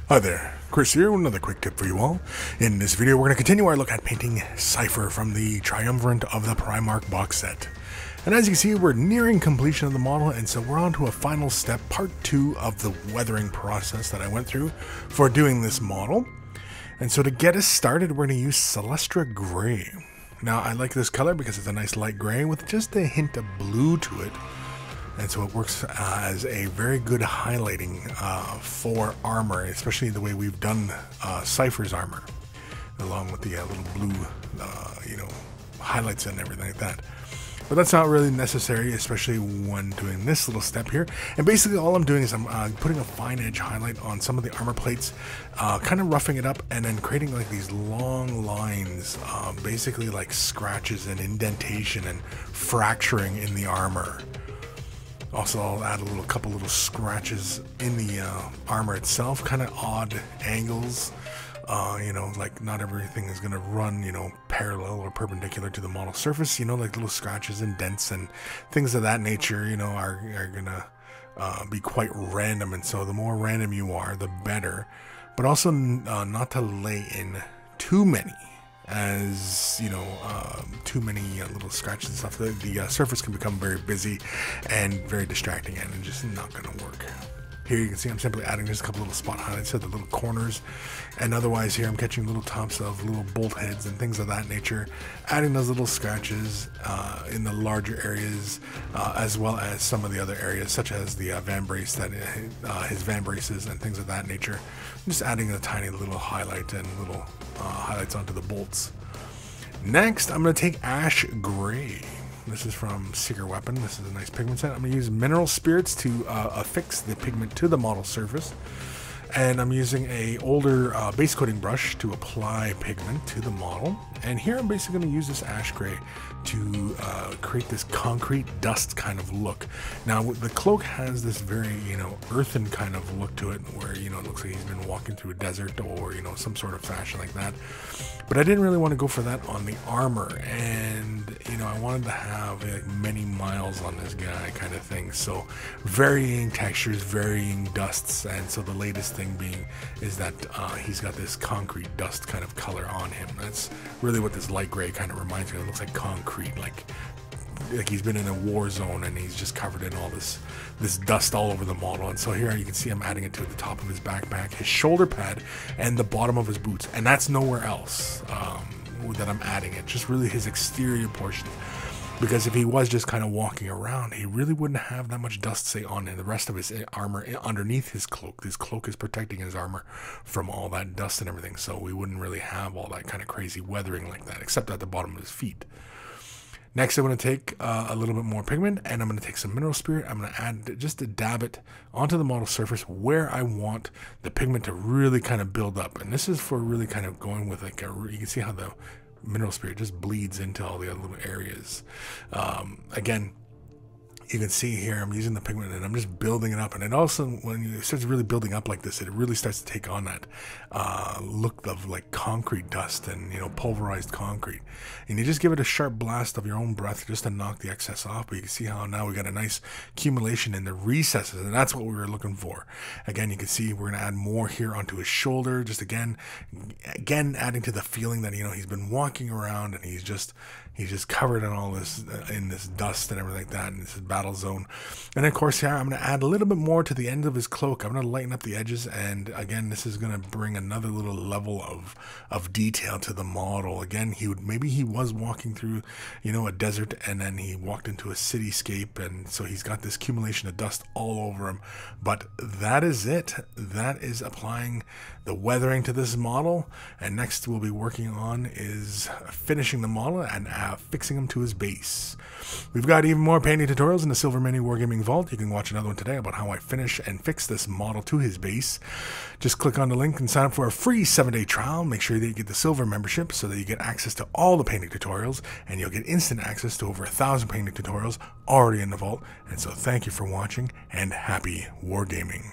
Hi there, Chris here with another quick tip for you all. In this video we're going to continue our look at painting Cypher from the Triumvirate of the Primarch box set. And as you can see, we're nearing completion of the model, and so we're on to a final step, part 2 of the weathering process that I went through for doing this model. And so to get us started, we're going to use Celestra Gray. Now I like this color because it's a nice light gray with just a hint of blue to it. And so it works as a very good highlighting for armor, especially the way we've done Cypher's armor, along with the little blue, highlights and everything like that. But that's not really necessary, especially when doing this little step here. And basically all I'm doing is I'm putting a fine edge highlight on some of the armor plates, kind of roughing it up, and then creating like these long lines, basically like scratches and indentation and fracturing in the armor. Also, I'll add a couple little scratches in the armor itself, kind of odd angles. Like not everything is going to run, parallel or perpendicular to the model surface. Like little scratches and dents and things of that nature, are going to be quite random. And so the more random you are, the better. But also not to lay in too many. As too many little scratches and stuff, the surface can become very busy and very distracting, and just not going to work. Here you can see I'm simply adding just a couple little spot highlights to the little corners, and otherwise here I'm catching little tops of little bolt heads and things of that nature, adding those little scratches in the larger areas, as well as some of the other areas such as the van brace, that his van braces and things of that nature. I'm just adding a tiny little highlight and little highlights onto the bolts. Next, I'm going to take Ash Gray. This is from Secret Weapon. This is a nice pigment set. I'm going to use Mineral Spirits to affix the pigment to the model surface. And I'm using a older base coating brush to apply pigment to the model. And here I'm basically going to use this Ash Gray to create this concrete dust kind of look. Now the cloak has this very, earthen kind of look to it, where, it looks like he's been walking through a desert or, some sort of fashion like that. But I didn't really want to go for that on the armor, and I wanted to have like many miles on this guy kind of thing. So varying textures, varying dusts, and so the latest thing being is that he's got this concrete dust kind of color on him. That's really what this light gray kind of reminds me of. It looks like concrete, like he's been in a war zone and he's just covered in all this dust all over the model. And so here you can see I'm adding it to the top of his backpack, his shoulder pad, and the bottom of his boots, and that's nowhere else that I'm adding it, just really his exterior portion. Because if he was just kind of walking around, he really wouldn't have that much dust, say, on the rest of his armor underneath his cloak. His cloak is protecting his armor from all that dust and everything, so we wouldn't really have all that kind of crazy weathering like that, except at the bottom of his feet. Next, I'm going to take a little bit more pigment, and I'm going to take some Mineral Spirit. I'm going to add just a dab it onto the model surface where I want the pigment to really kind of build up. And this is for really kind of going with like you can see how the Mineral Spirit just bleeds into all the other little areas. Again, you can see here I'm using the pigment and I'm just building it up, and it also, when it starts really building up like this, it really starts to take on that look of like concrete dust and pulverized concrete, and you just give it a sharp blast of your own breath just to knock the excess off. But you can see how now we got a nice accumulation in the recesses, and that's what we were looking for. Again, you can see we're going to add more here onto his shoulder, just again adding to the feeling that he's been walking around and he's just covered in all this in this dust and everything like that, and this is battle zone. And of course here I'm going to add a little bit more to the end of his cloak. I'm going to lighten up the edges, and again this is going to bring another little level of detail to the model. Again, maybe he was walking through a desert, and then he walked into a cityscape, and so he's got this accumulation of dust all over him. But that is it. That is applying the weathering to this model, and next we'll be working on is finishing the model and fixing him to his base. We've got even more painting tutorials in the Silver MiniWarGaming Vault. You can watch another one today about how I finish and fix this model to his base. Just click on the link and sign up for a free 7-day trial. Make sure that you get the Silver membership so that you get access to all the painting tutorials, and you'll get instant access to over 1,000 painting tutorials already in the vault. And so thank you for watching, and happy wargaming.